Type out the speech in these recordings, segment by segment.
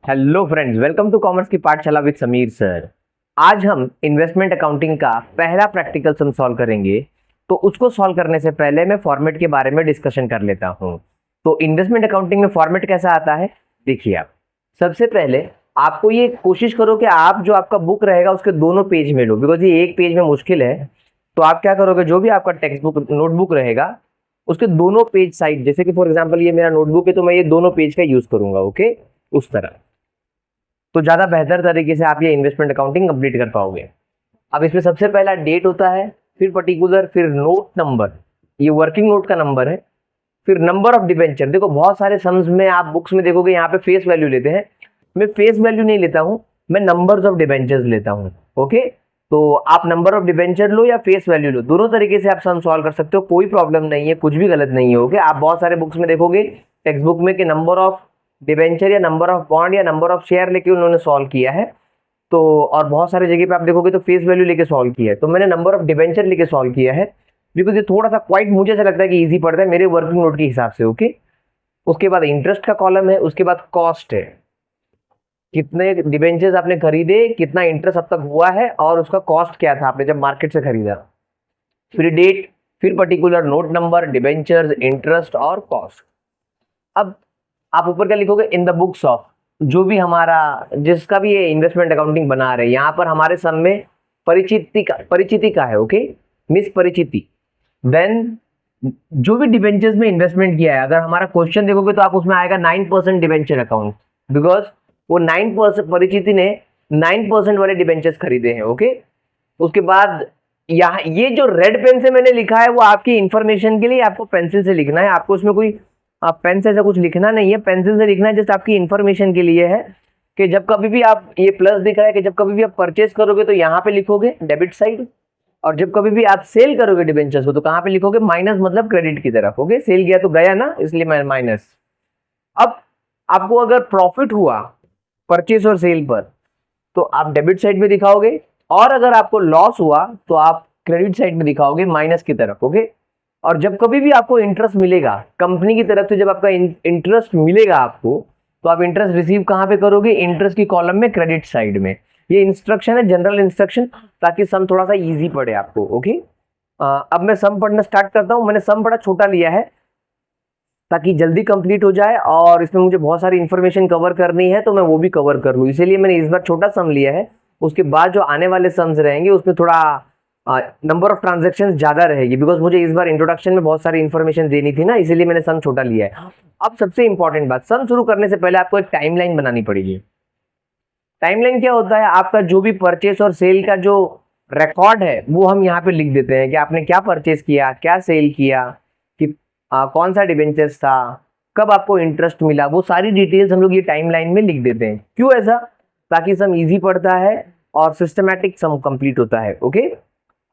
Hello friends, welcome to commerce की पाठशाला with Sameer sir. आज हम इन्वेस्टमेंट अकाउंटिंग का पहला प्रैक्टिकल सम सॉल्व करेंगे। तो उसको सॉल्व करने से पहले मैं फॉर्मेट के बारे में डिस्कशन कर लेता हूं। तो इन्वेस्टमेंट अकाउंटिंग में फॉर्मेट कैसा आता है, देखिए आप सबसे पहले आपको ये कोशिश करो कि आप जो आपका बुक रहेगा उसके दोनों पेज में लो, बिकॉज ये एक पेज में मुश्किल है। तो आप क्या करोगे, जो भी आपका टेक्स्ट बुक नोटबुक रहेगा उसके दोनों पेज साइड, जैसे कि फॉर एग्जांपल ये मेरा नोटबुक है तो मैं ये दोनों पेज का यूज करूंगा, ओके, उस तरह। तो ज्यादा बेहतर तरीके से आप ये इन्वेस्टमेंट अकाउंटिंग कंप्लीट कर पाओगे। अब इसमें सबसे पहला डेट होता है, फिर पर्टिकुलर, फिर नोट नंबर, ये वर्किंग नोट का नंबर है, फिर नंबर ऑफ डिबेंचर। देखो बहुत सारे सम्स में आप बुक्स में देखोगे यहाँ पे फेस वैल्यू लेते हैं। मैं फेस वैल्यू नहीं लेता हूँ, मैं नंबर्स ऑफ डिबेंचर्स लेता हूँ। ओके, तो आप नंबर ऑफ डिबेंचर लो या फेस वैल्यू लो, दोनों तरीके से आप सम सॉल्व कर सकते हो, कोई प्रॉब्लम नहीं है, कुछ भी गलत नहीं है। ओके, आप बहुत सारे बुक्स में देखोगे टेक्स्ट बुक में कि नंबर ऑफ डिबेंचर या नंबर ऑफ बॉन्ड या नंबर ऑफ शेयर लेके उन्होंने सॉल्व किया है। तो और बहुत सारी जगह पे आप देखोगे तो फेस वैल्यू लेके सॉल्व किया है, तो मैंने नंबर ऑफ डिबेंचर लेके सॉल्व किया है बिकॉज ये थोड़ा सा क्वाइट मुझे ऐसा लगता है कि इजी पड़ता है मेरे वर्किंग नोट के हिसाब से। ओके, उसके बाद इंटरेस्ट का कॉलम है, उसके बाद कॉस्ट है, कितने डिबेंचर्स आपने खरीदे, कितना इंटरेस्ट अब तक हुआ है और उसका कॉस्ट क्या था आपने जब मार्केट से खरीदा, फिर डेट, फिर particular note number, debentures, interest और कॉस्ट। अब आप ऊपर क्या लिखोगे, इन द बुक्स ऑफ, जो भी हमारा जिसका भी ये इन्वेस्टमेंट अकाउंटिंग बना रहे हैं, यहाँ पर हमारे सम में परिचिति का है। Okay, miss परिचिति। देन जो भी डिबेंचर्स में इन्वेस्टमेंट किया है, अगर हमारा क्वेश्चन देखोगे तो आप उसमें आएगा 9% डिबेंचर अकाउंट, बिकॉज वो 9% परिचिति ने 9% वाले डिबेंचर्स खरीदे हैं। ओके, उसके बाद यहाँ ये जो रेड पेन से मैंने लिखा है वो आपकी इंफॉर्मेशन के लिए, आपको पेंसिल से लिखना है, आपको उसमें कोई पेन से ऐसा कुछ लिखना नहीं है, पेंसिल से लिखना है, जस्ट आपकी इंफॉर्मेशन के लिए है कि जब कभी भी आप, ये प्लस दिख रहा है कि जब कभी भी आप परचेस करोगे तो यहाँ पे लिखोगे डेबिट साइड, और जब कभी भी आप सेल करोगे डिबेंचर्स को तो कहाँ पे लिखोगे, माइनस, मतलब क्रेडिट की तरफ। ओके, सेल गया तो गया ना, इसलिए माइनस। अब आपको अगर प्रॉफिट हुआ परचेस और सेल पर तो आप डेबिट साइड में दिखाओगे, और अगर आपको लॉस हुआ तो आप क्रेडिट साइड में दिखाओगे, माइनस की तरफ। ओके, और जब कभी भी आपको इंटरेस्ट मिलेगा कंपनी की तरफ से, जब आपका इंटरेस्ट मिलेगा आपको, तो आप इंटरेस्ट रिसीव कहाँ पे करोगे, इंटरेस्ट की कॉलम में, क्रेडिट साइड में। ये इंस्ट्रक्शन है, जनरल इंस्ट्रक्शन, ताकि सम थोड़ा सा इजी पड़े आपको। ओके, अब मैं सम पढ़ना स्टार्ट करता हूँ। मैंने सम बड़ा छोटा लिया है ताकि जल्दी कंप्लीट हो जाए, और इसमें मुझे बहुत सारी इंफॉर्मेशन कवर करनी है तो मैं वो भी कवर कर लूँ, इसीलिए मैंने इस बार छोटा सम लिया है। उसके बाद जो आने वाले सम्स रहेंगे उसमें थोड़ा नंबर ऑफ ट्रांजेक्शन ज्यादा रहेगी, बिकॉज मुझे इस बार इंट्रोडक्शन में बहुत सारी इंफॉर्मेशन देनी थी ना, इसीलिए मैंने सम छोटा लिया है। अब सबसे इंपॉर्टेंट बात, सम शुरू करने से पहले आपको एक टाइमलाइन बनानी पड़ेगी। टाइमलाइन क्या होता है, आपका जो भी परचेस और सेल का जो रिकॉर्ड है वो हम यहाँ पे लिख देते हैं कि आपने क्या परचेस किया, क्या सेल किया, कि कौन सा डिबेंचर्स था, कब आपको इंटरेस्ट मिला, वो सारी डिटेल्स हम लोग ये टाइमलाइन में लिख देते हैं। क्यों ऐसा, ताकि सम इजी पड़ता है और सिस्टमैटिक सम कंप्लीट होता है। ओके,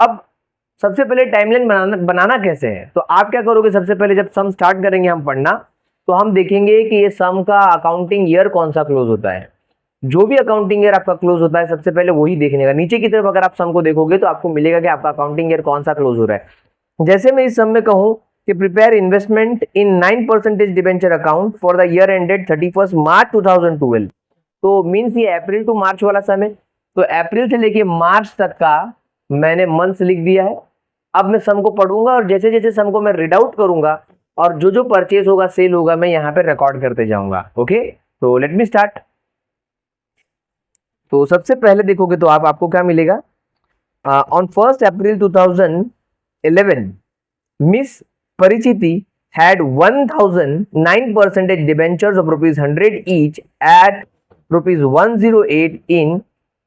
अब सबसे पहले टाइमलाइन बनाना कैसे है, तो आप क्या करोगे, सबसे पहले जब सम स्टार्ट करेंगे हम पढ़ना तो हम देखेंगे कि ये सम का अकाउंटिंग ईयर कौन सा क्लोज होता है। जो भी अकाउंटिंग ईयर आपका क्लोज होता है सबसे पहले वही देखने का। नीचे की तरफ अगर आप सम को देखोगे तो आपको मिलेगा कि आपका अकाउंटिंग ईयर कौन सा क्लोज हो रहा है। जैसे मैं इस सम में कहूं कि prepare investment in 9% debenture account for the year ended 31 मार्च 2012, तो मीन्स ये अप्रैल टू मार्च वाला सम है, तो अप्रैल से लेके मार्च तक का मैंने मंथ्स लिख दिया है। अब मैं सम को पढ़ूंगा और जैसे जैसे सम को मैं रीड आउट करूंगा और जो जो परचेज होगा, सेल होगा, मैं यहाँ पे रिकॉर्ड करते जाऊंगा। ओके, तो लेट मी स्टार्ट। तो सबसे पहले देखोगे तो आपको क्या मिलेगा, on 1 April 2011 miss Parichiti had 1009% debentures of rupees 100 each at rupees 108 in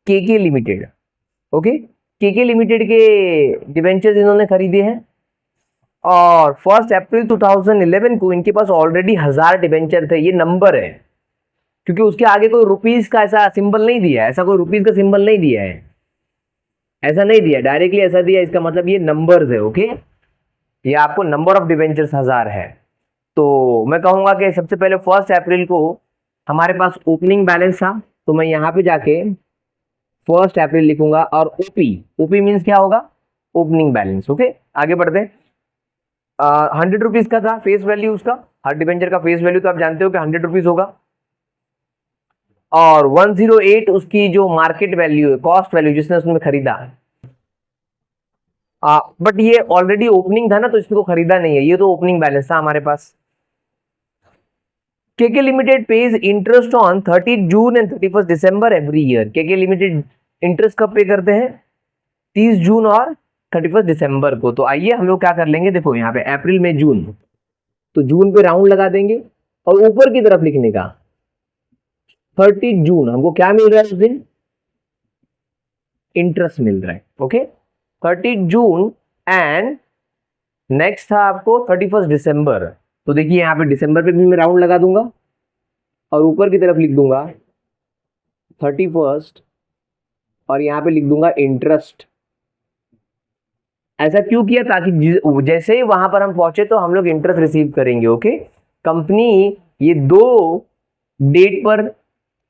KK Limited। Okay, KK Limited के डिबेंचर्स इन्होंने खरीदे हैं, और 1 अप्रैल 2011 को इनके पास ऑलरेडी 1000 डिबेंचर थे। ये नंबर है क्योंकि उसके आगे कोई रुपीस का ऐसा सिंबल नहीं दिया है, ऐसा कोई रुपीस का सिंबल नहीं दिया है, ऐसा नहीं दिया डायरेक्टली, ऐसा दिया, इसका मतलब ये नंबर्स है। ओके, ये आपको नंबर ऑफ डिबेंचर्स 1000 है। तो मैं कहूंगा कि सबसे पहले 1 अप्रैल को हमारे पास ओपनिंग बैलेंस था, तो मैं यहाँ पे जाके 1 अप्रैल लिखूंगा, और ओपी, ओपी मीन्स क्या होगा, ओपनिंग बैलेंस। ओके, आगे बढ़ते हैं। 100 रुपीज का था फेस वैल्यू उसका, हर डिबेंचर का फेस वैल्यू तो आप जानते हो कि 100 रुपीज होगा। और 108 उसकी जो मार्केट वैल्यू है, कॉस्ट वैल्यू जिसने उसमें खरीदा। बट ये ऑलरेडी ओपनिंग था ना, तो इसको खरीदा नहीं है, ये तो ओपनिंग बैलेंस था हमारे पास। KK limited pays interest on 30 June and 31 December every year. KK limited interest कब पे करते हैं? 30 जून और 31 दिसंबर को। तो आइए हम लोग क्या कर लेंगे, देखो यहाँ पे अप्रैल में जून, तो जून पे राउंड लगा देंगे और ऊपर की तरफ लिखने का 30 जून हमको क्या मिल रहा है उस दिन? इंटरेस्ट मिल रहा है। ओके, 30 जून एंड नेक्स्ट था आपको 31 दिसंबर। तो देखिए यहाँ पे दिसंबर पे भी मैं राउंड लगा दूंगा और ऊपर की तरफ लिख दूंगा 31 और यहाँ पे लिख दूंगा इंटरेस्ट। ऐसा क्यों किया? ताकि जैसे ही वहां पर हम पहुंचे तो हम लोग इंटरेस्ट रिसीव करेंगे। ओके, कंपनी ये दो डेट पर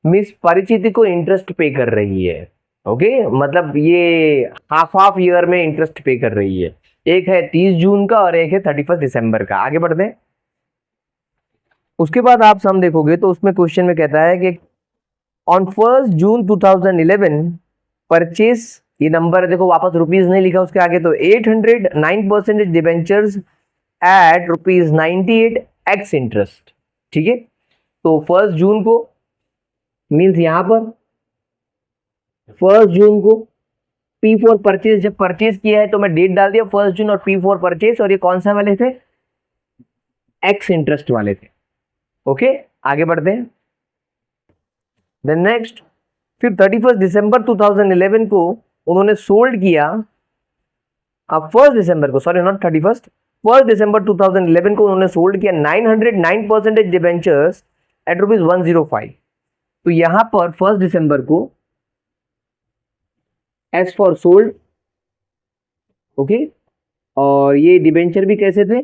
मिस परिचिति को इंटरेस्ट पे कर रही है। ओके, मतलब ये हाफ हाफ ईयर में इंटरेस्ट पे कर रही है। एक है 30 जून का और एक है 31 दिसंबर का। आगे बढ़ते हैं। उसके बाद आप सम देखोगे तो उसमें क्वेश्चन में कहता है कि ऑन 1 जून 2011 परचेस, ये नंबर देखो वापस रुपीज नहीं लिखा उसके आगे, तो 809% डिबेंचर्स एट ₹98 एक्स इंटरेस्ट। ठीक है, तो 1 जून को मीन्स यहां पर 1 जून को P फॉर परचेज, जब परचेज किया है तो मैं डेट डाल दिया 1 जून और P फॉर परचेज, और ये कौन सा वाले थे? एक्स इंटरेस्ट वाले थे। ओके, आगे बढ़ते हैं। देन नेक्स्ट, फिर 31 दिसंबर 2011 को उन्होंने सोल्ड किया, अब 1 दिसंबर को, सॉरी नॉट 31, 1 दिसंबर 2011 को उन्होंने सोल्ड किया 909% डिबेंचर्स एट ₹105। तो यहां पर 1 दिसंबर को एस फॉर सोल्ड। ओके, और ये डिबेंचर भी कैसे थे?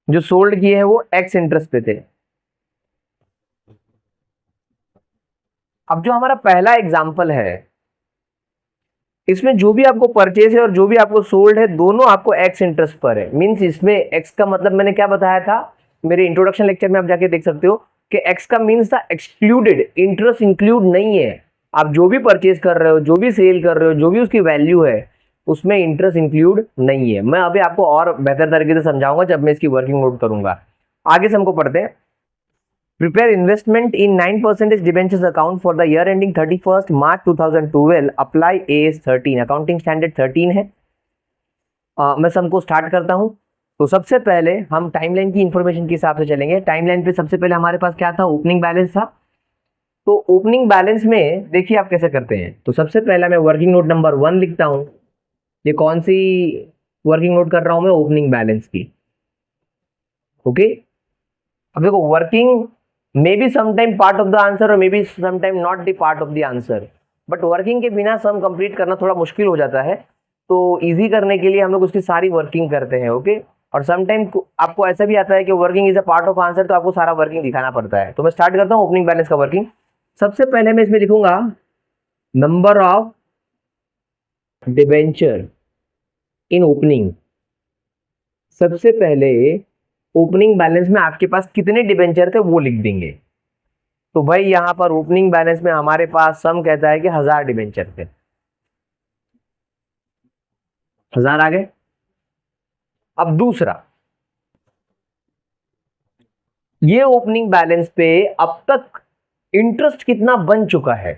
जो सोल्ड किए हैं वो एक्स इंटरेस्ट पे थे। अब जो हमारा पहला एग्जाम्पल है, इसमें जो भी आपको परचेज है और जो भी आपको सोल्ड है, दोनों आपको एक्स इंटरेस्ट पर है। मींस इसमें एक्स का मतलब मैंने क्या बताया था मेरे इंट्रोडक्शन लेक्चर में, आप जाके देख सकते हो कि एक्स का मींस था एक्सक्लूडेड, इंटरेस्ट इंक्लूड नहीं है। आप जो भी परचेज कर रहे हो, जो भी सेल कर रहे हो, जो भी उसकी वैल्यू है, उसमें इंटरेस्ट इंक्लूड नहीं है। मैं अभी आपको और बेहतर तरीके से समझाऊंगा जब मैं इसकी वर्किंग नोट करूंगा। आगे से हमको पढ़ते हैं। Prepare investment in 9% debentures account for the year ending 31st March 2012. Apply AS 13, accounting standard 13 है। मैं सबको स्टार्ट करता हूं। तो सबसे पहले हम टाइमलाइन की इंफॉर्मेशन के हिसाब से चलेंगे। टाइमलाइन पे सबसे पहले हमारे पास क्या था? ओपनिंग बैलेंस था। तो ओपनिंग बैलेंस में देखिए आप कैसे करते हैं। तो सबसे पहला मैं वर्किंग नोट नंबर 1 लिखता हूं। ये कौन सी वर्किंग नोट कर रहा हूं मैं? ओपनिंग बैलेंस की। ओके, अब देखो working may be sometime part of the answer और may be sometime not the part of the answer, but working के बिना सम कंप्लीट करना थोड़ा मुश्किल हो जाता है। तो इजी करने के लिए हम लोग उसकी सारी वर्किंग करते हैं। ओके, और समटाइम आपको ऐसा भी आता है कि working is a part of answer, तो आपको सारा वर्किंग दिखाना पड़ता है। तो मैं स्टार्ट करता हूँ ओपनिंग बैलेंस का वर्किंग। सबसे पहले मैं इसमें लिखूंगा number of debenture in opening. सबसे पहले ओपनिंग बैलेंस में आपके पास कितने डिबेंचर थे वो लिख देंगे। तो भाई यहां पर ओपनिंग बैलेंस में हमारे पास सम कहता है कि 1000 डिबेंचर थे। 1000 आ गए। अब दूसरा, ये ओपनिंग बैलेंस पे अब तक इंटरेस्ट कितना बन चुका है।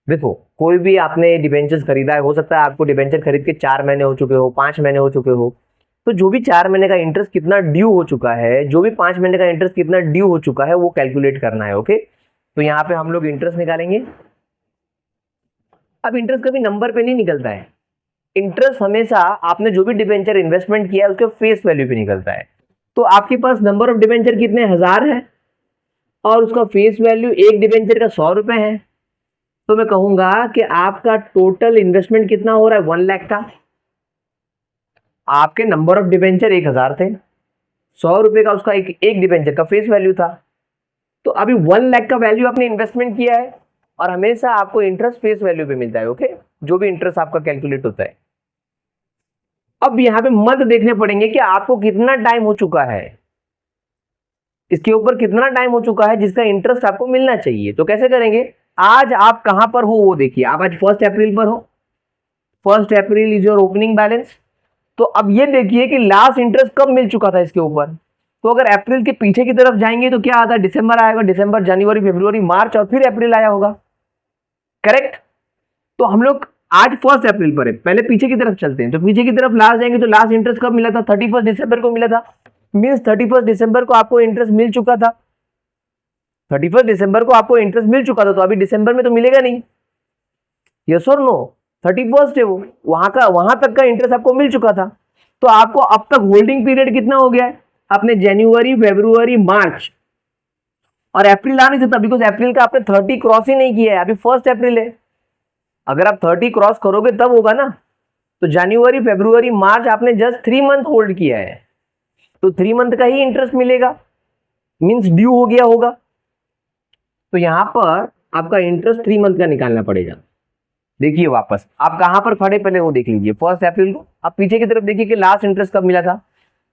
देखो कोई भी आपने डिबेंचर्स खरीदा है, हो सकता है आपको डिबेंचर खरीद के 4 महीने हो चुके हो, 5 महीने हो चुके हो, तो जो भी 4 महीने का इंटरेस्ट कितना ड्यू हो चुका है, जो भी 5 महीने का इंटरेस्ट कितना ड्यू हो चुका है, वो कैलकुलेट करना है। ओके, तो यहाँ पे हम लोग इंटरेस्ट निकालेंगे। अब इंटरेस्ट कभी नंबर पे नहीं निकलता है। इंटरेस्ट हमेशा आपने जो भी डिबेंचर इन्वेस्टमेंट किया है उसके फेस वैल्यू पे निकलता है। तो आपके पास नंबर ऑफ डिबेंचर कितने? 1000 है और उसका फेस वैल्यू एक डिबेंचर का 100 रुपए है। तो मैं कहूंगा कि आपका टोटल इन्वेस्टमेंट कितना हो रहा है? 1 लाख का। आपके नंबर ऑफ डिबेंचर 1000 थे, 100 रुपए का उसका एक डिबेंचर का फेस वैल्यू था। तो अभी 1 लाख का वैल्यू आपने इन्वेस्टमेंट किया है और हमेशा आपको इंटरेस्ट फेस वैल्यू पे मिलता है। ओके, जो भी इंटरेस्ट आपका कैलकुलेट होता है। अब यहां पे मत देखने पड़ेंगे कि आपको कितना टाइम हो चुका है। इसके ऊपर कितना टाइम हो चुका है जिसका इंटरेस्ट आपको मिलना चाहिए। तो कैसे करेंगे, आज आप कहां पर हो वो देखिए। आप आज 1 अप्रैल पर हो, 1 April is your opening balance. तो अब ये देखिए कि लास्ट इंटरेस्ट कब मिल चुका था इसके ऊपर। तो अगर अप्रैल के पीछे की तरफ जाएंगे तो क्या आता है, दिसंबर आएगा, दिसंबर, जनवरी, फरवरी, मार्च और फिर अप्रैल आया होगा, करेक्ट। तो हम लोग आज 1 अप्रैल पर है, पहले पीछे की तरफ चलते हैं। तो पीछे की तरफ लास्ट जाएंगे तो लास्ट इंटरेस्ट कब मिला था, 31 दिसंबर को मिला था। मीन्स 31 दिसंबर को आपको इंटरेस्ट मिल चुका था। 31 दिसंबर को आपको इंटरेस्ट मिल चुका था, तो अभी दिसंबर में तो मिलेगा नहीं, यस और नो। 31 है वो, वहां तक का इंटरेस्ट आपको मिल चुका था। तो आपको अब तक होल्डिंग पीरियड कितना हो गया है, आपने जनवरी, फरवरी, मार्च और अप्रैल आ नहीं सकता, बिकॉज अप्रैल का आपने 30 क्रॉस ही नहीं किया है, अभी 1 अप्रैल है। अगर आप 30 क्रॉस करोगे तब होगा ना। तो जनवरी, फरवरी, मार्च आपने जस्ट 3 मंथ होल्ड किया है, तो 3 मंथ का ही इंटरेस्ट मिलेगा, मींस ड्यू हो गया होगा। तो यहां पर आपका इंटरेस्ट 3 मंथ का निकालना पड़ेगा। देखिए वापस आप कहां पर खड़े, पहले वो देख लीजिए। 1 अप्रैल को आप पीछे की तरफ देखिए कि लास्ट इंटरेस्ट कब मिला था,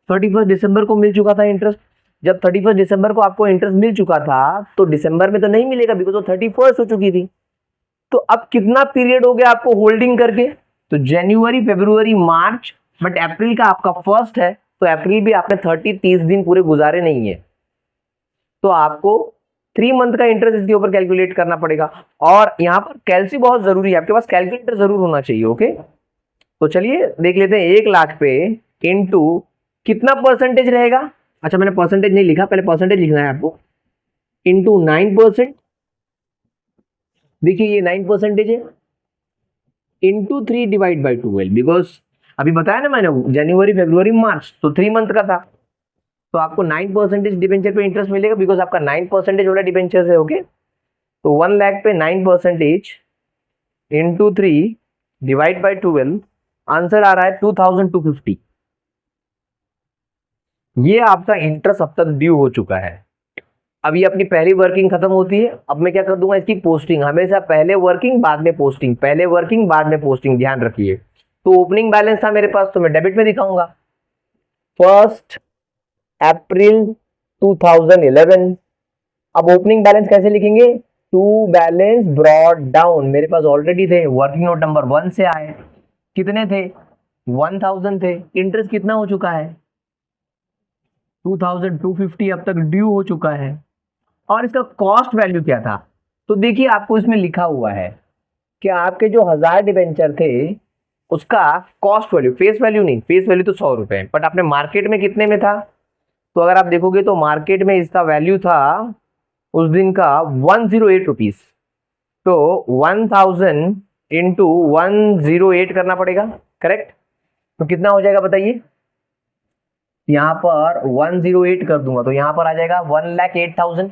31 दिसंबर को मिल चुका था इंटरेस्ट। जब 31 दिसंबर को आपको इंटरेस्ट मिल चुका था तो दिसंबर में तो नहीं मिलेगा, बिकॉज वो 31 हो चुकी थी। तो अब कितना पीरियड हो गया आपको होल्डिंग करके, तो जनवरी, फरवरी, मार्च, बट अप्रैल का आपका फर्स्ट है, तो अप्रैल भी आपने 30 दिन पूरे गुजारे नहीं है। तो आपको 3 मंथ का इंटरेस्ट इसके ऊपर कैलकुलेट करना पड़ेगा। और यहाँ पर कैलसी बहुत जरूरी है, आपके पास कैलकुलेटर जरूर होना चाहिए, ओके। तो चलिए देख लेते हैं, 1 लाख पे इंटू कितना परसेंटेज रहेगा। अच्छा मैंने परसेंटेज नहीं लिखा, पहले परसेंटेज लिखना है आपको। इंटू 9%, देखिए ये 9% है, इंटू 3 डिवाइड बाई 12, बिकॉज अभी बताया ना मैंने जनवरी, फरवरी, मार्च, तो 3 मंथ का था। तो आपको 9% डिबेंचर पे इंटरेस्ट मिलेगा, बिकॉज आपका 9% वाला डिबेंचर है, ओके। तो 1 लाख पे 9% इंटू 3 डिवाइड बाई 12, आंसर आ रहा है 2250। ये आपका इंटरेस्ट अब तक ड्यू हो चुका है। अब ये अपनी पहली वर्किंग खत्म होती है, अब मैं क्या कर दूंगा, इसकी पोस्टिंग, हमेशा पहले वर्किंग बाद में पोस्टिंग, पहले वर्किंग बाद में पोस्टिंग, ध्यान रखिए। तो ओपनिंग बैलेंस था मेरे पास, तो मैं डेबिट में दिखाऊंगा 1 अप्रैल 2011। अब ओपनिंग बैलेंस कैसे लिखेंगे, टू बैलेंस ब्रॉट डाउन, मेरे पास ऑलरेडी थे, वर्किंग नोट नंबर 1 से आए, कितने थे, 1000 थे। इंटरेस्ट कितना हो चुका है, 2250 अब तक ड्यू हो चुका है। और इसका कॉस्ट वैल्यू क्या था, तो देखिए आपको इसमें लिखा हुआ है कि आपके जो 1000 डिबेंचर थे उसका कॉस्ट वैल्यू, फेस वैल्यू नहीं, फेस वैल्यू तो 100 रुपए, बट आपने मार्केट में कितने में था, तो अगर आप देखोगे तो मार्केट में इसका वैल्यू था उस दिन का 108 रुपीज। तो 1000 इंटू 108 करना पड़ेगा, करेक्ट। तो कितना हो जाएगा बताइए, यहां पर 108 कर दूंगा तो यहां पर आ जाएगा 1,08,000।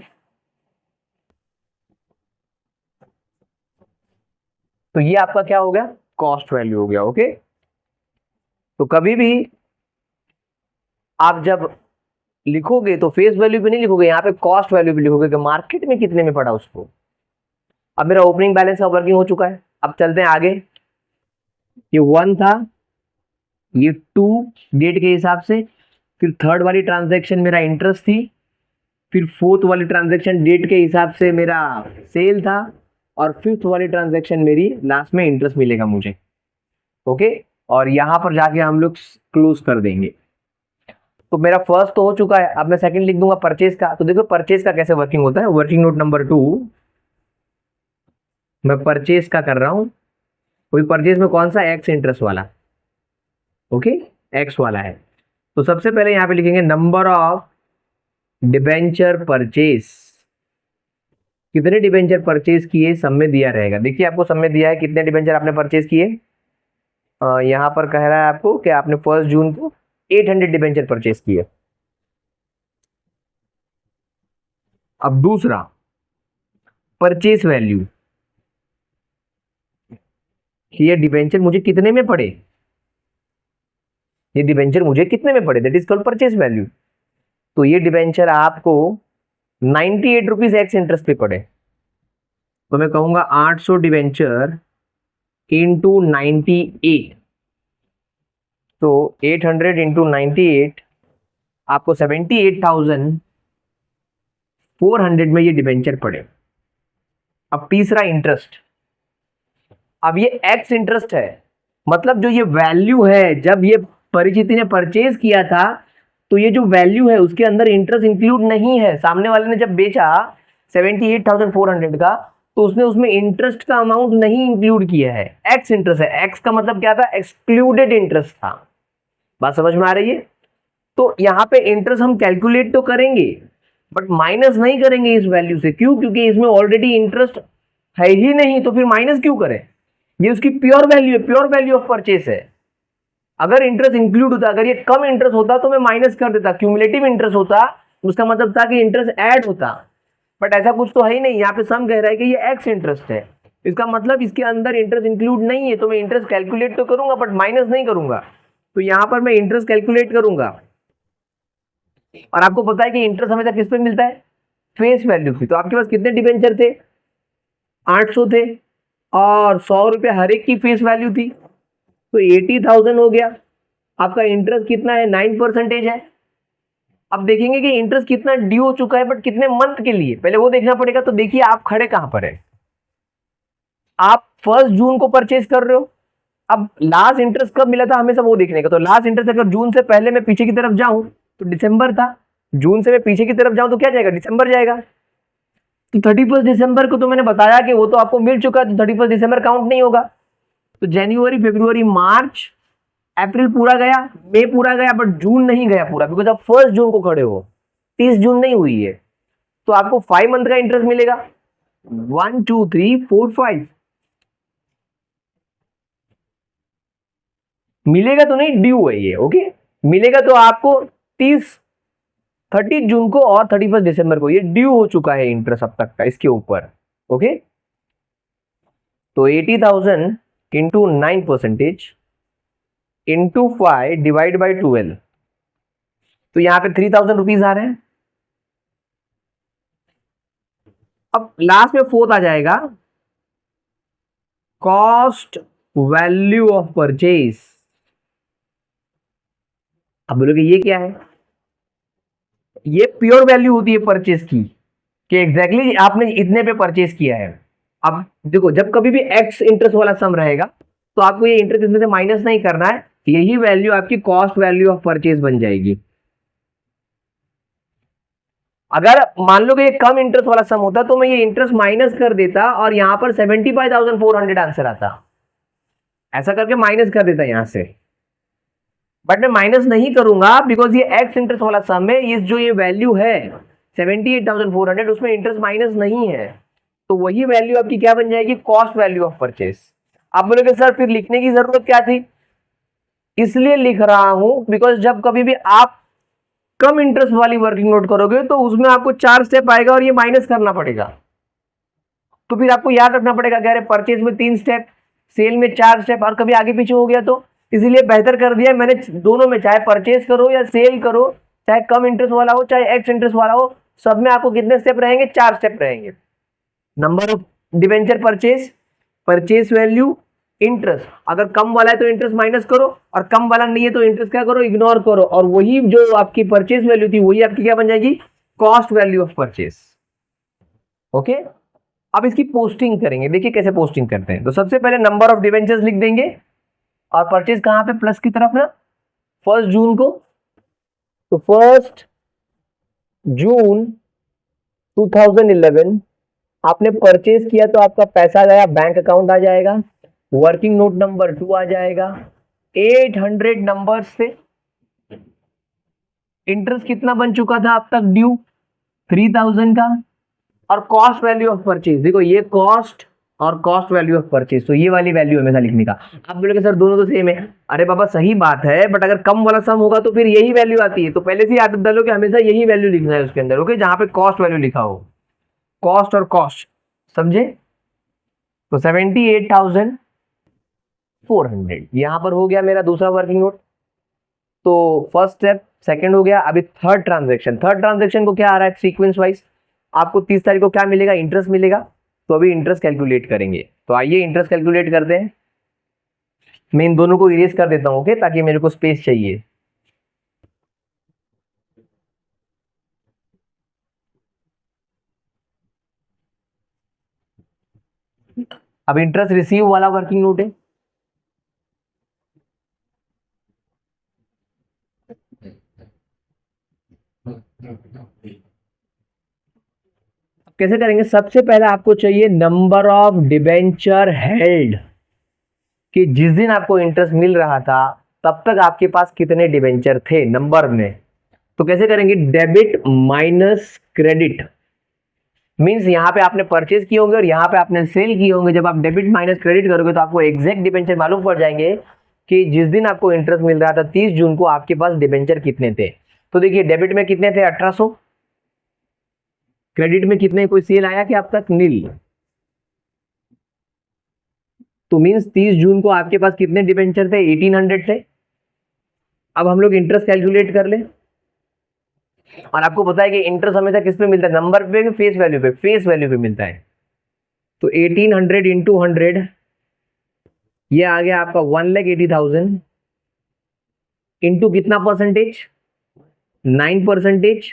तो ये आपका क्या हो गया, कॉस्ट वैल्यू हो गया, ओके। तो कभी भी आप जब लिखोगे तो फेस वैल्यू पे नहीं लिखोगे, यहाँ पे कॉस्ट वैल्यू पे लिखोगे कि मार्केट में कितने में पड़ा उसको। अब मेरा ओपनिंग बैलेंस का वर्किंग हो चुका है, अब चलते हैं आगे। ये 1 था, ये 2 डेट के हिसाब से, फिर थर्ड वाली ट्रांजैक्शन मेरा इंटरेस्ट थी, फिर फोर्थ वाली ट्रांजैक्शन डेट के हिसाब से मेरा सेल था, और फिफ्थ वाली ट्रांजैक्शन मेरी लास्ट में इंटरेस्ट मिलेगा मुझे, ओके। और यहां पर जाके हम लोग क्लोज कर देंगे। तो मेरा फर्स्ट तो हो चुका है, अब मैं सेकंड लिख दूंगा परचेज का। तो देखो परचेज का कैसे वर्किंग होता है, वर्किंग नोट नंबर 2 मैं परचेज का कर रहा हूं। कोई परचेज में कौन सा, एक्स इंटरेस्ट वाला, ओके, एक्स वाला है। तो सबसे पहले यहां पे लिखेंगे नंबर ऑफ डिबेंचर परचेज, कितने डिबेंचर परचेज किए सब में दिया रहेगा। देखिए आपको सब में दिया है कितने डिबेंचर आपने परचेज किए। यहां पर कह रहा है आपको कि आपने 1 जून को 800 डिबेंचर परचेज किए। अब दूसरा परचेज वैल्यू, ये डिबेंचर मुझे कितने में पड़े, ये डिबेंचर मुझे कितने में पड़े, that is called purchase value. तो ये डिबेंचर आपको 98 रुपीज एक्स इंटरेस्ट पे पड़े, तो मैं कहूंगा 800 डिबेंचर इंटू 98, तो 800 इंटू 98 आपको 78,000 400 में ये डिबेंचर पड़े। अब तीसरा इंटरेस्ट, अब ये एक्स इंटरेस्ट है, मतलब जो ये वैल्यू है, जब ये परिचिति ने परचेज किया था तो ये जो वैल्यू है उसके अंदर इंटरेस्ट इंक्लूड नहीं है। सामने वाले ने जब बेचा 78,400 का तो उसने उसमें इंटरेस्ट का अमाउंट नहीं इंक्लूड किया है, एक्स इंटरेस्ट है। एक्स का मतलब क्या था, एक्सक्लूडेड इंटरेस्ट था। बात समझ में आ रही है? तो यहाँ पे इंटरेस्ट हम कैलकुलेट तो करेंगे बट माइनस नहीं करेंगे इस वैल्यू से। क्यों? क्योंकि इसमें ऑलरेडी इंटरेस्ट है ही नहीं, तो फिर माइनस क्यों करें? ये उसकी प्योर वैल्यू है, प्योर वैल्यू ऑफ परचेस है। अगर इंटरेस्ट इंक्लूड होता, अगर ये कम इंटरेस्ट होता तो मैं माइनस कर देता, क्यूमुलेटिव इंटरेस्ट होता, उसका मतलब था कि इंटरेस्ट ऐड होता, बट ऐसा कुछ तो है ही नहीं। यहाँ पे सम कह रहा है कि ये एक्स इंटरेस्ट है, इसका मतलब इसके अंदर इंटरेस्ट इंक्लूड नहीं है, तो मैं इंटरेस्ट कैलकुलेट तो करूंगा बट माइनस नहीं करूंगा। तो यहाँ पर मैं इंटरेस्ट कैलकुलेट करूंगा। और आपको पता है कि इंटरेस्ट हमेशा किस पे मिलता है, फेस वैल्यू पे। तो आपके पास कितने डिबेंचर थे, 800 थे, और 100 रुपये हर एक की फेस वैल्यू थी, तो 80,000 हो गया। आपका इंटरेस्ट कितना है, 9% है। अब देखेंगे कि इंटरेस्ट कितना ड्यू हो चुका है बट कितने मंथ के लिए, पहले वो देखना पड़ेगा। तो देखिए आप खड़े कहां पर है, आप 1 जून को परचेज कर रहे हो। अब लास्ट इंटरेस्ट कब मिला था हमेशा वो देखने का, तो लास्ट इंटरेस्ट अगर जून से पहले मैं पीछे की तरफ जाऊं तो दिसंबर था, जून से मैं पीछे की तरफ जाऊं तो क्या जाएगा, दिसंबर जाएगा। तो 31 दिसंबर को तो मैंने बताया कि वो तो आपको मिल चुका है, तो 31 दिसंबर काउंट नहीं होगा। तो जनवरी, फरवरी, मार्च, अप्रैल पूरा गया, मई पूरा गया, बट जून नहीं गया पूरा, बिकॉज आप 1 जून को खड़े हो, 30 जून नहीं हुई है। तो आपको 5 मंथ का इंटरेस्ट मिलेगा, 1 2 3 4 5 मिलेगा, तो नहीं, ड्यू है ये। ओके, मिलेगा तो आपको 30 जून को और 31 दिसंबर को ये ड्यू हो चुका है इंटरेस्ट अब तक का इसके ऊपर। ओके, तो 80,000 इंटू 9% इंटू 5 डिवाइड बाई 12, तो यहां पे 3,000 रुपीज आ रहे हैं। अब लास्ट में फोर्थ आ जाएगा, कॉस्ट वैल्यू ऑफ परचेज। अब बोलोगे ये क्या है, ये प्योर वैल्यू होती है परचेज की, कि एग्जैक्टली आपने इतने पे परचेज किया है। अब देखो, जब कभी भी एक्स इंटरेस्ट वाला सम रहेगा तो आपको ये इंटरेस्ट इसमें से माइनस नहीं करना है, यही वैल्यू आपकी कॉस्ट वैल्यू ऑफ परचेज बन जाएगी। अगर मान लो कि ये कम इंटरेस्ट वाला सम होता तो मैं ये इंटरेस्ट माइनस कर देता और यहां पर 75,400 आंसर आता, ऐसा करके माइनस कर देता यहां से। बट मैं माइनस नहीं करूंगा बिकॉज ये एक्स इंटरेस्ट वाला सम है, ये जो ये वैल्यू है 78,400 उसमें इंटरेस्ट माइनस नहीं है, तो वही वैल्यू आपकी क्या बन जाएगी, कॉस्ट वैल्यू ऑफ परचेज। आप बोलोगे सर फिर लिखने की जरूरत क्या थी, इसलिए लिख रहा हूं बिकॉज जब कभी भी आप कम इंटरेस्ट वाली वर्किंग नोट करोगे तो उसमें आपको 4 स्टेप आएगा और ये माइनस करना पड़ेगा। तो फिर आपको याद रखना पड़ेगा कि अरे परचेज में 3 स्टेप, सेल में 4 स्टेप, और कभी आगे पीछे हो गया तो इसीलिए बेहतर कर दिया मैंने दोनों में, चाहे परचेज करो या सेल करो, चाहे कम इंटरेस्ट वाला हो चाहे एक्स इंटरेस्ट वाला हो, सब में आपको कितने स्टेप रहेंगे, 4 स्टेप रहेंगे। Number of debenture purchase, purchase value, interest. अगर कम वाला है तो इंटरेस्ट माइनस करो, और कम वाला नहीं है तो इंटरेस्ट क्या करो, इग्नोर करो, और वही जो आपकी परचेज वैल्यू थी वही आपकी क्या बन जाएगी, cost value of purchase. Okay, अब इसकी पोस्टिंग करेंगे, देखिए कैसे पोस्टिंग करते हैं। तो सबसे पहले नंबर ऑफ डिवेंचर्स लिख देंगे, और परचेज कहां पे, प्लस की तरफ ना, 1 जून को, तो 1 जून 2011 आपने परचेज किया तो आपका पैसा गया, बैंक अकाउंट आ जाएगा, वर्किंग नोट नंबर 2 आ जाएगा, 800 नंबर से इंटरेस्ट कितना बन चुका था अब तक ड्यू, 3,000 का, और कॉस्ट वैल्यू ऑफ परचेज, देखो ये कॉस्ट और कॉस्ट वैल्यू ऑफ परचेज, तो ये वाली वैल्यू हमेशा लिखने का। आप बोलोगे सर दोनों तो सेम है, अरे बाबा सही बात है, बट अगर कम वाला सम होगा तो फिर यही वैल्यू आती है, तो पहले से आदत डालो कि हमेशा यही वैल्यू लिखना है उसके अंदर। ओके, जहां पे कॉस्ट वैल्यू लिखा हो, कॉस्ट और कॉस्ट, समझे। तो 78,400 यहां पर हो गया मेरा दूसरा वर्किंग नोट। तो फर्स्ट स्टेप सेकंड हो गया, अभी थर्ड ट्रांजैक्शन। थर्ड ट्रांजैक्शन को क्या आ रहा है, सीक्वेंस वाइज। आपको 30 तारीख को क्या मिलेगा, इंटरेस्ट मिलेगा, तो अभी इंटरेस्ट कैलकुलेट करेंगे। तो आइए इंटरेस्ट कैलकुलेट करते हैं। मैं इन दोनों को इरेज कर देता हूं, ओके, ताकि मेरे को स्पेस चाहिए। अब इंटरेस्ट रिसीव वाला वर्किंग नोट है, कैसे करेंगे? सबसे पहले आपको चाहिए नंबर ऑफ डिबेंचर हेल्ड, कि जिस दिन आपको इंटरेस्ट मिल रहा था तब तक आपके पास कितने डिबेंचर थे नंबर में। तो कैसे करेंगे? डेबिट माइनस क्रेडिट, मींस यहां पे आपने परचेज किए होंगे और यहां पे आपने सेल किए होंगे। जब आप डेबिट माइनस क्रेडिट करोगे तो आपको एग्जैक्ट डिबेंचर मालूम पड़ जाएंगे कि जिस दिन आपको इंटरेस्ट मिल रहा था 30 जून को आपके पास डिबेंचर कितने थे। तो देखिए डेबिट में कितने थे? 1800। क्रेडिट में कितने? कोई सेल आया कि अब तक? नील। तो मींस 30 जून को आपके पास कितने डिबेंचर थे? 1800 थे। अब हम लोग इंटरेस्ट कैलकुलेट कर ले, और आपको पता है कि इंटरेस्ट हमेशा किस पे मिलता है? नंबर पे, फेस वैल्यू पे? फेस वैल्यू पे मिलता है। तो 1800 इंटू 100, ये आ गया आपका 1,80,000 इंटू कितना परसेंटेज? 9%।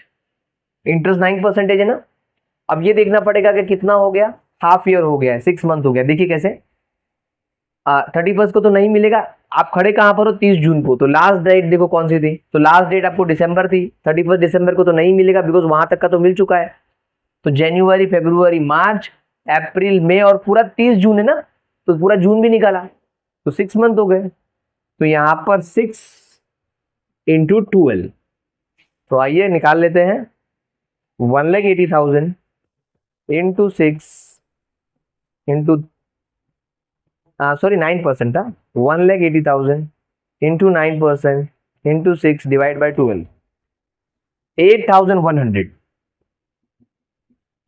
इंटरेस्ट 9% है ना। अब ये देखना पड़ेगा कि कितना हो गया, हाफ ईयर हो गया है, 6 मंथ हो गया। देखिए कैसे, 31 को तो नहीं मिलेगा। आप खड़े कहां पर हो? 30 जून को। तो लास्ट डेट देखो कौन सी थी, तो लास्ट डेट आपको दिसंबर थी। 31 दिसंबर को तो नहीं मिलेगा, बिकॉज वहां तक का तो मिल चुका है। तो जनवरी, फरवरी, मार्च, अप्रैल, मई और पूरा 30 जून है ना, तो पूरा जून भी निकाला, तो 6 मंथ हो गए। तो यहां पर 6 इंटू 12, तो आइए निकाल लेते हैं। 1,80,000 इंटू 6 इंटू, सॉरी 9% था। 1,80,000 इंटू 9% इंटू 6 डिवाइड बाई 12, 8,100।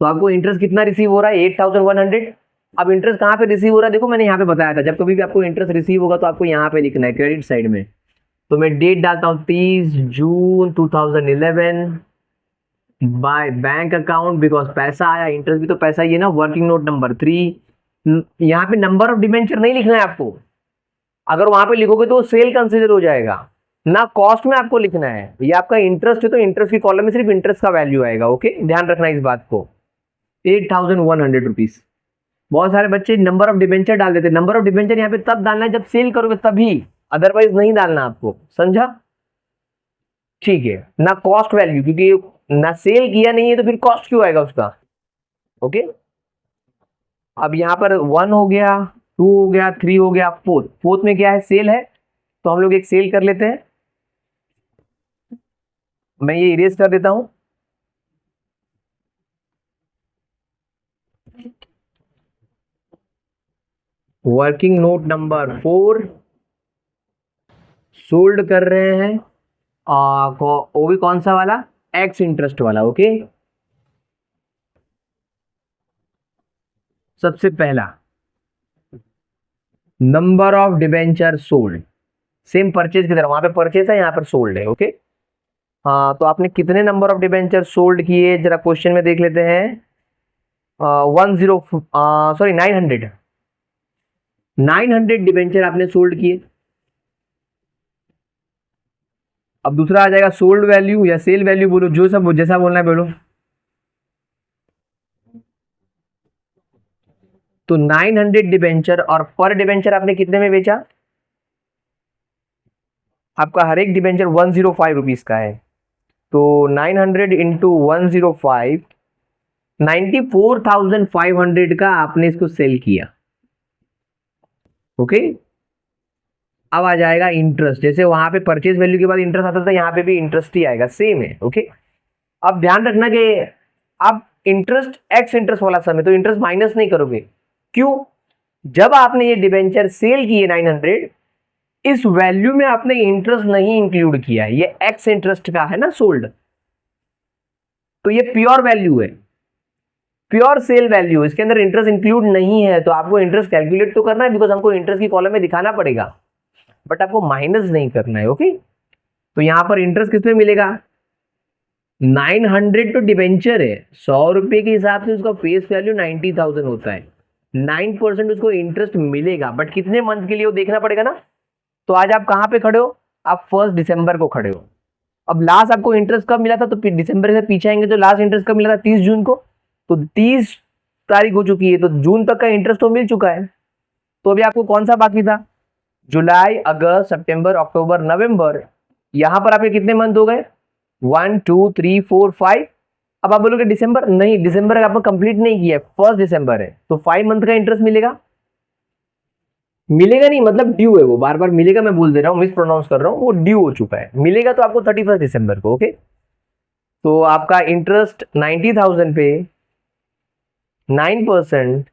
तो आपको इंटरेस्ट कितना रिसीव हो रहा है? 8,100। अब इंटरेस्ट कहाँ पे रिसीव हो रहा है? देखो मैंने यहाँ पे बताया था, जब कभी भी आपको इंटरेस्ट रिसीव होगा तो आपको यहाँ पे लिखना है क्रेडिट साइड में। तो मैं डेट डालता हूँ 30 जून 2011 बाय बैंक अकाउंट, बिकॉज पैसा आया, इंटरेस्ट भी तो पैसा ही है ना। वर्किंग नोट नंबर 3, यहाँ पे नंबर ऑफ डिबेंचर नहीं लिखना है आपको। अगर वहां पे लिखोगे तो सेल कंसिडर हो जाएगा ना, कॉस्ट में आपको लिखना है। ये आपका इंटरेस्ट है तो इंटरेस्ट की कॉलम में सिर्फ इंटरेस्ट का वैल्यू आएगा। ओके, ध्यान रखना इस बात को। 8,100 रुपीज। बहुत सारे बच्चे नंबर ऑफ डिबेंचर डाल देते हैं। नंबर ऑफ डिबेंचर यहाँ पे तब डालना है जब सेल करोगे तभी, अदरवाइज नहीं डालना आपको, समझा? ठीक है ना, कॉस्ट वैल्यू, क्योंकि ना सेल किया नहीं है तो फिर कॉस्ट क्यों आएगा उसका। ओके, अब यहाँ पर 1 हो गया, 2 हो गया, 3 हो गया, फोर्थ में क्या है? सेल है। तो हम लोग एक सेल कर लेते हैं। मैं ये इरेज कर देता हूं। वर्किंग नोट नंबर 4 सोल्ड कर रहे हैं, वो भी कौन सा वाला? एक्स इंटरेस्ट वाला। ओके, सबसे पहला number of debenture sold, same purchase की तरह, वहां पे परचेज है, यहाँ पर सोल्ड है। ओके, हाँ, तो आपने कितने नंबर ऑफ डिबेंचर सोल्ड किए जरा क्वेश्चन में देख लेते हैं। 900 डिबेंचर आपने सोल्ड किए। अब दूसरा आ जाएगा सोल्ड वैल्यू या सेल वैल्यू, बोलो जो सब जैसा बोलना है बोलो। तो 900 डिबेंचर, और पर डिबेंचर आपने कितने में बेचा? आपका हर एक डिबेंचर 105 रुपीज का है। तो 900 इंटू 105, 94,500 का आपने इसको सेल किया। ओके, अब आ जाएगा इंटरेस्ट। जैसे वहां पे परचेज वैल्यू के बाद इंटरेस्ट आता था, यहाँ पे भी इंटरेस्ट ही आएगा, सेम है। ओके, अब ध्यान रखना कि आप इंटरेस्ट एक्स इंटरेस्ट वाला समय, तो इंटरेस्ट माइनस नहीं करोगे। क्यों? जब आपने ये डिबेंचर सेल किए 900, इस वैल्यू में आपने इंटरेस्ट नहीं इंक्लूड किया है, ये एक्स इंटरेस्ट का है ना सोल्ड, तो ये प्योर वैल्यू है, प्योर सेल वैल्यू, इसके अंदर इंटरेस्ट इंक्लूड नहीं है। तो आपको इंटरेस्ट कैलकुलेट तो करना है, बिकॉज हमको इंटरेस्ट की कॉलम में दिखाना पड़ेगा, बट आपको माइनस नहीं करना है। ओके, तो यहां पर इंटरेस्ट किसमें मिलेगा? 900 तो डिबेंचर है, 100 रुपए के हिसाब से उसका फेस वैल्यू 90,000 होता है। 9% उसको इंटरेस्ट मिलेगा, बट कितने मंथ के लिए वो देखना पड़ेगा ना। तो आज आप कहां पे खड़े हो? आप 1 दिसंबर को खड़े हो। अब लास्ट आपको इंटरेस्ट कब मिला था? तो दिसंबर से पीछे आएंगे तो लास्ट इंटरेस्ट कब मिला था? 30 जून को। तो 30 तारीख हो चुकी है, तो जून तक का इंटरेस्ट तो मिल चुका है। तो अभी आपको कौन सा बाकी था, जुलाई, अगस्त, सितंबर, अक्टूबर, नवंबर, यहां पर आपके कितने मंथ हो गए, 1 2 3 4 5। अब आप बोलोगे दिसंबर, नहीं, दिसंबर आपने कंप्लीट नहीं किया है, 1 दिसंबर है, तो 5 मंथ का इंटरेस्ट मिलेगा, मिलेगा नहीं, मतलब ड्यू है वो, बार बार मिलेगा मैं बोल दे रहा हूँ, मिस प्रोनाउंस कर रहा हूँ, वो ड्यू हो चुका है, मिलेगा तो आपको 31 दिसंबर को। ओके, तो आपका इंटरेस्ट 90,000 पे 9%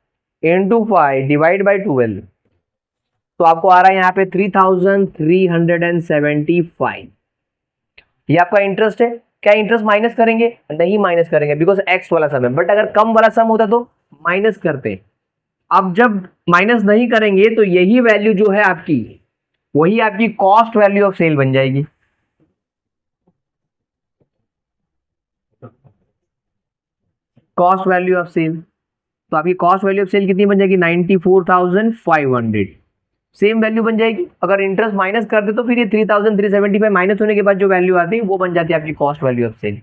इंटू 5 डिवाइड बाई 12, तो आपको आ रहा है यहाँ पे 3,375। ये आपका इंटरेस्ट है। क्या इंटरेस्ट माइनस करेंगे, नहीं माइनस करेंगे, बिकॉज एक्स वाला सम है, बट अगर कम वाला सम होता तो माइनस करते। अब जब माइनस नहीं करेंगे तो यही वैल्यू जो है आपकी, वही आपकी कॉस्ट वैल्यू ऑफ सेल बन जाएगी। कॉस्ट वैल्यू ऑफ सेल, तो आपकी कॉस्ट वैल्यू ऑफ सेल कितनी बन जाएगी, 94,500, सेम वैल्यू बन जाएगी। अगर इंटरेस्ट माइनस कर दे तो फिर ये 3,375 माइनस होने के बाद जो वैल्यू आती है वो बन जाती है आपकी कॉस्ट वैल्यू ऑफ सेल।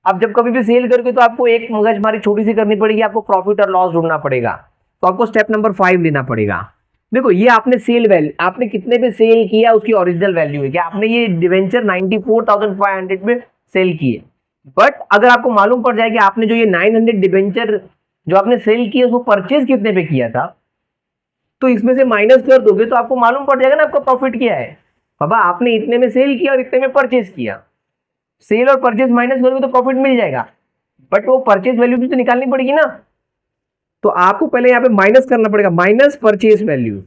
अब जब कभी भी सेल करके तो आपको एक मगजमारी छोटी सी करनी पड़ेगी, आपको प्रॉफिट और लॉस ढूंढना पड़ेगा। तो आपको स्टेप नंबर 5 लेना पड़ेगा। देखो ये आपने सेल वैल्यू, आपने कितने पे सेल किया उसकी ओरिजिनल वैल्यू है, क्या आपने ये डिवेंचर 94,500 में सेल किए, बट अगर आपको मालूम पड़ जाए कि आपने जो ये 900 डिवेंचर जो आपने सेल किया उसको परचेज कितने पे किया था, तो इसमें से माइनस कर दोगे तो आपको मालूम पड़ जाएगा ना आपका प्रॉफिट क्या है। बाबा आपने इतने में सेल किया और इतने में परचेज किया, सेल और परचेज माइनस करोगे तो प्रॉफिट मिल जाएगा, बट वो परचेज वैल्यू भी तो निकालनी पड़ेगी ना। तो आपको पहले यहां पे माइनस करना पड़ेगा, माइनस परचेज वैल्यू।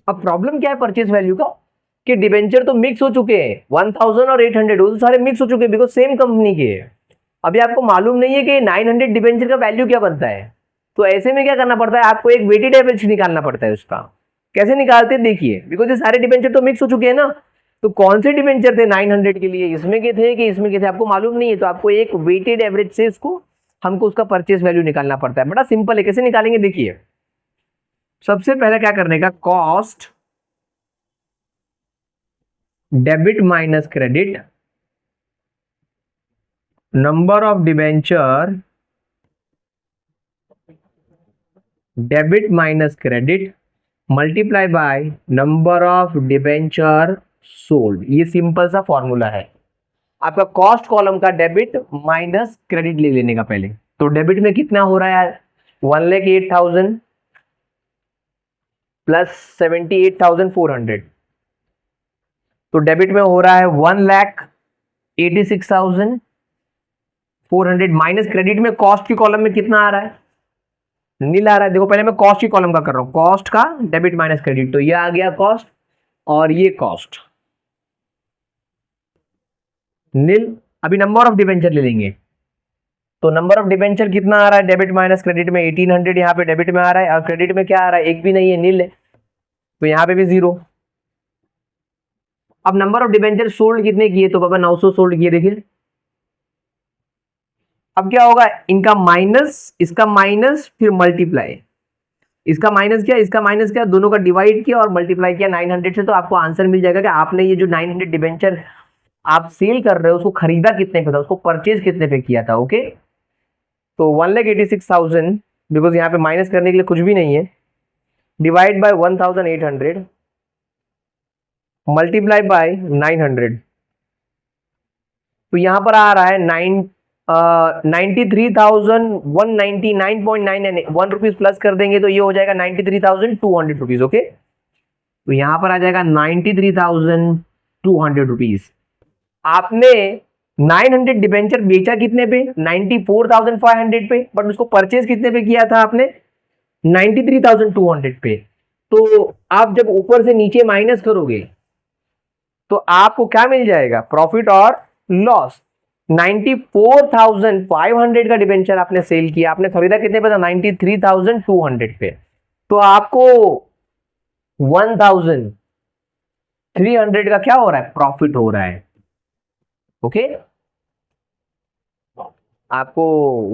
अब प्रॉब्लम क्या है परचेज वैल्यू का, कि डिबेंचर तो मिक्स हो चुके हैं, 1000 और 800 वो तो सारे मिक्स हो चुके हैं, बिकॉज सेम कंपनी के। अभी आपको मालूम नहीं है कि 900 डिबेंचर का वैल्यू क्या बनता है, तो ऐसे में क्या करना पड़ता है, आपको एक वेटेड एवरेज निकालना पड़ता है उसका। कैसे निकालते हैं देखिए, बिकॉज ये सारे डिबेंचर तो मिक्स हो चुके हैं ना, तो कौन से डिबेंचर थे 900 के लिए, इसमें के थे कि इसमें के थे, आपको मालूम नहीं है, तो आपको एक वेटेड एवरेज से इसको हमको उसका परचेज वैल्यू निकालना पड़ता है। बड़ा सिंपल है, कैसे निकालेंगे देखिए। सबसे पहले क्या करने का, cost debit minus credit, number of debenture debit minus credit multiply by number of debenture sold. ये सिंपल सा फॉर्मूला है आपका कॉस्ट कॉलम का, डेबिट माइनस क्रेडिट ले लेने का पहले। तो डेबिट में कितना हो रहा है, 1,08,000 प्लस 78,400, तो डेबिट में हो रहा है 1,86,400 माइनस क्रेडिट में कॉस्ट की कॉलम में कितना आ रहा है, नील आ रहा है। देखो पहले मैं कॉस्ट की कॉलम का कर रहा हूं, कॉस्ट का डेबिट माइनस क्रेडिट, तो ये आ गया कॉस्ट और ये कॉस्ट नील। अभी नंबर ऑफ डिबेंचर ले लेंगे, तो नंबर ऑफ डिबेंचर कितना आ रहा है, डेबिट माइनस क्रेडिट में 1800 यहाँ पे डेबिट में आ रहा है, और क्रेडिट में क्या आ रहा है, एक भी नहीं है, नील है, तो यहाँ पे भी 0। अब नंबर ऑफ डिबेंचर सोल्ड कितने किए, तो पापा 900 सोल्ड किए, देखिए। अब क्या होगा, इनका माइनस, इसका माइनस, फिर मल्टीप्लाई, इसका माइनस किया, इसका माइनस किया, दोनों का डिवाइड किया और मल्टीप्लाई किया 900 से, तो आपको आंसर मिल जाएगा कि आपने ये जो 900 डिबेंचर आप सेल कर रहे हो उसको खरीदा कितने पे था, उसको परचेज कितने पे किया था। ओके, तो 1,86,000, बिकॉज यहाँ पे माइनस करने के लिए कुछ भी नहीं है, डिवाइड बाय 1,800 मल्टीप्लाई बाय 900, तो यहां पर आ रहा है 93,199.99 1 रुपीज प्लस कर देंगे तो ये हो जाएगा 93,200 रुपीज। ओके, तो यहां पर आ जाएगा 93,200 रुपीज। आपने 900 डिबेंचर बेचा कितने पे, 94,500 पे, बट उसको परचेज कितने पे किया था आपने, 93,200 पे। तो आप जब ऊपर से नीचे माइनस करोगे तो आपको क्या मिल जाएगा, प्रॉफिट और लॉस। 94,500 का डिबेंचर आपने सेल किया, आपने खरीदा कितने पे था, 93,200 पे, तो आपको 1,300 का क्या हो रहा है, प्रॉफिट हो रहा है। ओके, आपको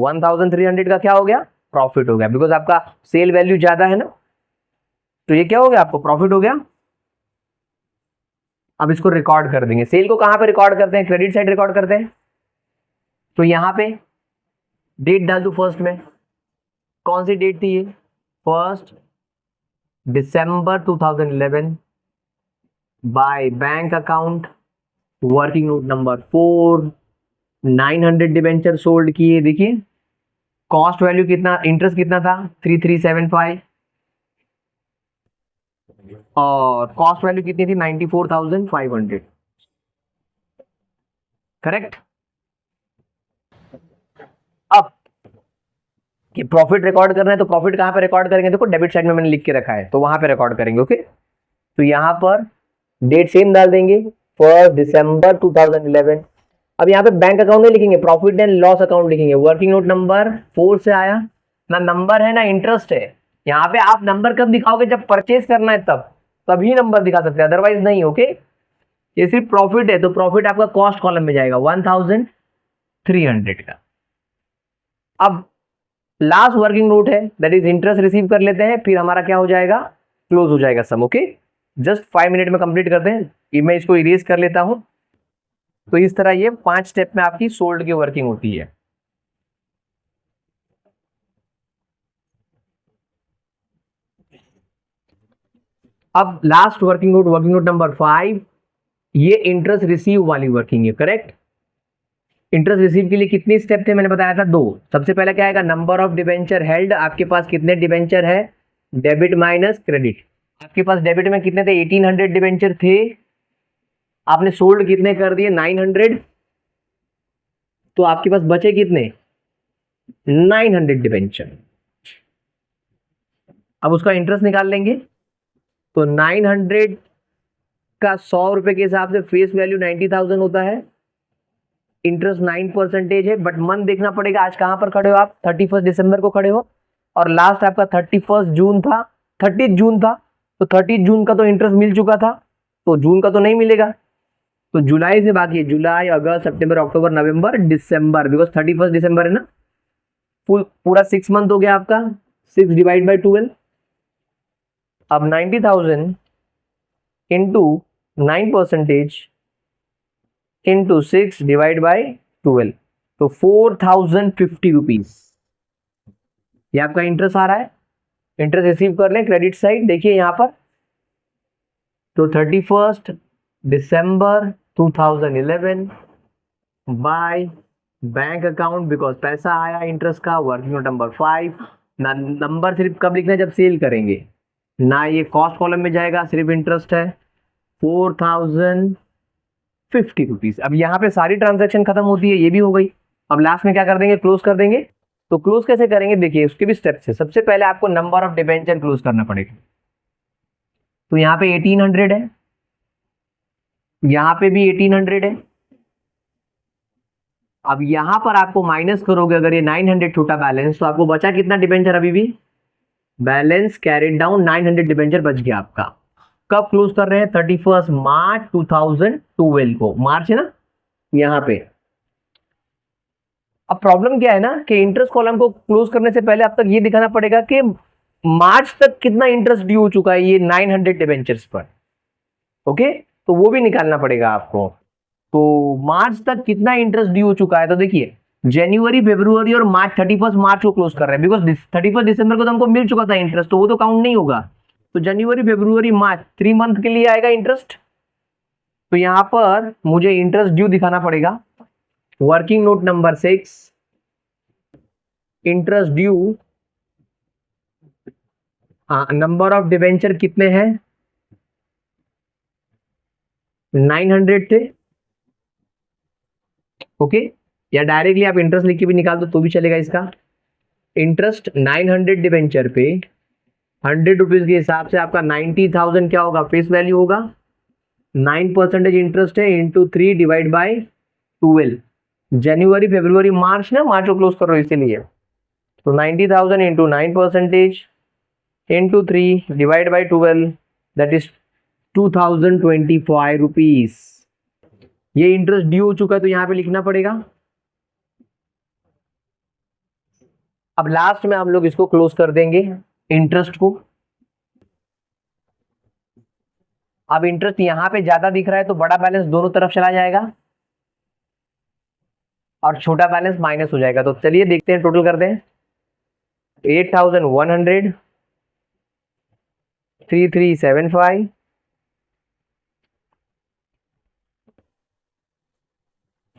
1,300 का क्या हो गया, प्रॉफिट हो गया, बिकॉज आपका सेल वैल्यू ज्यादा है ना, तो ये क्या हो गया, आपको प्रॉफिट हो गया। अब इसको रिकॉर्ड कर देंगे, सेल को कहां पे रिकॉर्ड करते हैं, क्रेडिट साइड रिकॉर्ड करते हैं, तो यहाँ पे डेट डाल दो फर्स्ट में, कौन सी डेट थी ये, 1 दिसंबर 2011 by bank account working note number 4, 900 debenture sold किए। देखिए कॉस्ट वैल्यू कितना, इंटरेस्ट कितना था 3375 और कॉस्ट वैल्यू कितनी थी 94,500, करेक्ट। अब कि प्रॉफिट रिकॉर्ड करना है तो प्रॉफिट कहां पे रिकॉर्ड करेंगे, देखो डेबिट साइड में मैंने लिख के रखा है तो वहां पे रिकॉर्ड करेंगे। ओके, तो यहां पर डेट सेम डाल देंगे 1 दिसंबर 2011। अब यहाँ पे बैंक अकाउंट नहीं लिखेंगे, प्रॉफिट एंड लॉस अकाउंट लिखेंगे। वर्किंग नोट नंबर 4 से आया ना, नंबर है ना इंटरेस्ट है। यहाँ पे आप नंबर कब दिखाओगे, जब परचेज करना है तब, तभी नंबर दिखा सकते हैं, अदरवाइज नहीं। ओके, ये सिर्फ प्रॉफिट है तो प्रॉफिट आपका कॉस्ट कॉलम में जाएगा 1300 का। अब लास्ट वर्किंग नोट है दैट इज इंटरेस्ट रिसीव कर लेते हैं, फिर हमारा क्या हो जाएगा, क्लोज हो जाएगा सम। ओके, जस्ट 5 मिनट में कंप्लीट करते हैं। मैं इसको इरेज कर लेता हूं। तो इस तरह ये 5 स्टेप में आपकी सोल्ड की वर्किंग होती है। अब लास्ट वर्किंग नोट नंबर 5, ये इंटरेस्ट रिसीव वाली वर्किंग है, करेक्ट। इंटरेस्ट रिसीव के लिए कितनी स्टेप थे, मैंने बताया था 2। सबसे पहले क्या आएगा, नंबर ऑफ डिबेंचर हेल्ड, आपके पास कितने डिबेंचर है, डेबिट माइनस क्रेडिट। आपके पास डेबिट में कितने थे, 1800 डिबेंचर थे, आपने सोल्ड कितने कर दिए 900, तो आपके पास बचे कितने 900 डिबेंचर। अब उसका इंटरेस्ट निकाल लेंगे, तो 900 का 100 रुपए के हिसाब से फेस वैल्यू 90,000 होता है, इंटरेस्ट 9% है। बट मन देखना पड़ेगा आज कहां पर खड़े हो आप, 31 दिसंबर को खड़े हो और लास्ट आपका 31 जून था, 30 जून था। तो 30 जून का तो इंटरेस्ट मिल चुका था, तो जून का तो नहीं मिलेगा, तो जुलाई से बाकी है, जुलाई अगस्त सितंबर अक्टूबर नवंबर दिसंबर, बिकॉज 31 दिसंबर है ना। पूरा 6 मंथ हो गया आपका, 6 डिवाइड बाई 12। अब 90,000 इंटू 9% इंटू 6 डिवाइड बाई 12, तो 4050 रुपीज ये आपका इंटरेस्ट आ रहा है। इंटरेस्ट रिसीव कर लें क्रेडिट साइड, देखिए यहां पर, तो 31 दिसंबर 2011 बाय बैंक अकाउंट, बिकॉज पैसा आया इंटरेस्ट का, वर्किंग नोट नंबर 5 ना, नंबर सिर्फ कब लिखना है जब सेल करेंगे ना, ये कॉस्ट कॉलम में जाएगा, सिर्फ इंटरेस्ट है 4050 रुपीज। अब यहाँ पे सारी ट्रांजेक्शन खत्म होती है, ये भी हो गई। अब लास्ट में क्या कर देंगे, क्लोज कर देंगे। तो क्लोज कैसे करेंगे, देखिए उसके भी स्टेप्स है। सबसे पहले आपको नंबर ऑफ डिबेंचर क्लोज करना पड़ेगा, तो यहाँ पे 1800 है, यहाँ पे भी 1800 है। अब यहां पर आपको माइनस करोगे, अगर ये 900 छोटा बैलेंस, तो आपको बचा कितना डिबेंचर, अभी भी बैलेंस कैरिड डाउन 900 डिबेंचर बच गया आपका। कब क्लोज कर रहे हैं, 31 मार्च 2012 को, मार्च है ना यहाँ पे। अब प्रॉब्लम क्या है ना कि इंटरेस्ट कॉलम को क्लोज करने से पहले अब तक ये दिखाना पड़ेगा कि मार्च तक कितना इंटरेस्ट ड्यू हो चुका है ये 900 डिबेंचर्स पर। ओके, तो वो भी निकालना पड़ेगा आपको। तो मार्च तक कितना इंटरेस्ट ड्यू हो चुका है, तो देखिए जनवरी फरवरी और मार्च, 31 मार्च को क्लोज कर रहे हैं, बिकॉज 31 दिसंबर को तो हमको मिल चुका था इंटरेस्ट, तो वो तो काउंट नहीं होगा। तो जनवरी फरवरी मार्च 3 मंथ के लिए आएगा इंटरेस्ट। तो यहां पर मुझे इंटरेस्ट ड्यू दिखाना पड़ेगा, working note number 6, interest due, number of debenture कितने हैं 900 थे। ओके, या डायरेक्टली आप इंटरेस्ट लिख के भी निकाल दो तो भी चलेगा इसका। इंटरेस्ट 900 डिबेंचर पे 100 रुपीज के हिसाब से आपका 90,000 क्या होगा, फेस वैल्यू होगा, 9% इंटरेस्ट है, इंटू 3 डिवाइड बाई 12। जनवरी फरवरी मार्च ना, मार्च को क्लोज करो इसीलिए, तो 90,000 into 9% into 3 divide by 12, that is 2025 rupees. ये इंटरेस्ट ड्यू हो चुका है तो यहां पे लिखना पड़ेगा। अब लास्ट में हम लोग इसको क्लोज कर देंगे इंटरेस्ट को। अब इंटरेस्ट यहां पे ज्यादा दिख रहा है तो बड़ा बैलेंस दोनों तरफ चला जाएगा, और छोटा बैलेंस माइनस हो जाएगा। तो चलिए देखते हैं, टोटल करते हैं। 8100, 3375,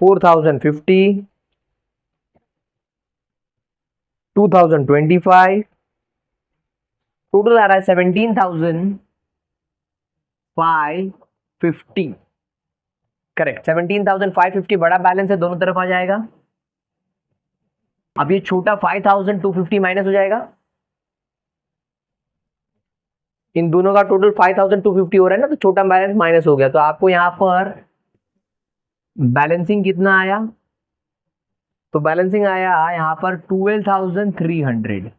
4050, 2025, टोटल आ रहा है 17,550। करेक्ट, 17,550 बड़ा बैलेंस है, दोनों तरफ आ जाएगा। अब ये छोटा 5,250 माइनस हो जाएगा, इन दोनों का टोटल 5,250 हो रहा है ना, तो छोटा बैलेंस माइनस हो गया। तो आपको यहां पर बैलेंसिंग कितना आया? तो बैलेंसिंग आया यहां पर 12,300।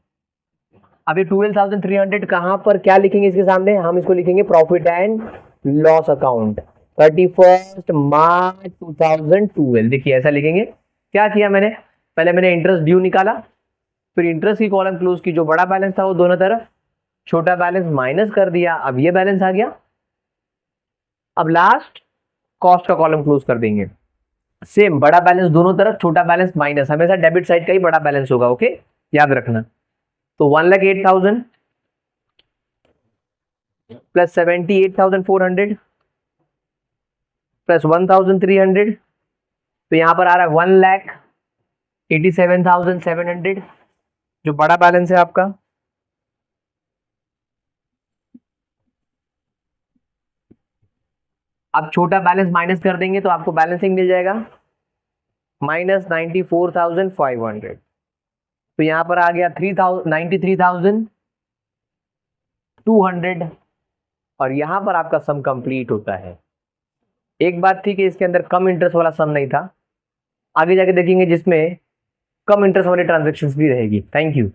अब ये 12,300 कहां पर क्या लिखेंगे इसके सामने? हम इसको लिखेंगे प्रॉफिट एंड लॉस अकाउंट 31 मार्च 2012। देखिए ऐसा लिखेंगे। क्या किया मैंने? पहले मैंने इंटरेस्ट ड्यू निकाला, फिर इंटरेस्ट की कॉलम क्लोज की, जो बड़ा बैलेंस था वो दोनों तरफ, छोटा बैलेंस माइनस कर दिया, अब ये बैलेंस आ गया। अब लास्ट कॉस्ट का कॉलम क्लोज कर देंगे। सेम बड़ा बैलेंस दोनों तरफ, छोटा बैलेंस माइनस, हमेशा डेबिट साइड का ही बड़ा बैलेंस होगा। ओके, याद रखना। तो 1,08,000 प्लस 78,400 प्लस 1,300, तो यहां पर आ रहा है 1,87,700, जो बड़ा बैलेंस है आपका। आप छोटा बैलेंस माइनस कर देंगे तो आपको बैलेंसिंग मिल जाएगा -94,500। तो यहां पर आ गया 93,200, और यहां पर आपका सम कंप्लीट होता है। एक बात थी कि इसके अंदर कम इंटरेस्ट वाला सम नहीं था, आगे जाके देखेंगे जिसमें कम इंटरेस्ट वाली ट्रांजेक्शन्स भी रहेगी। Thank you.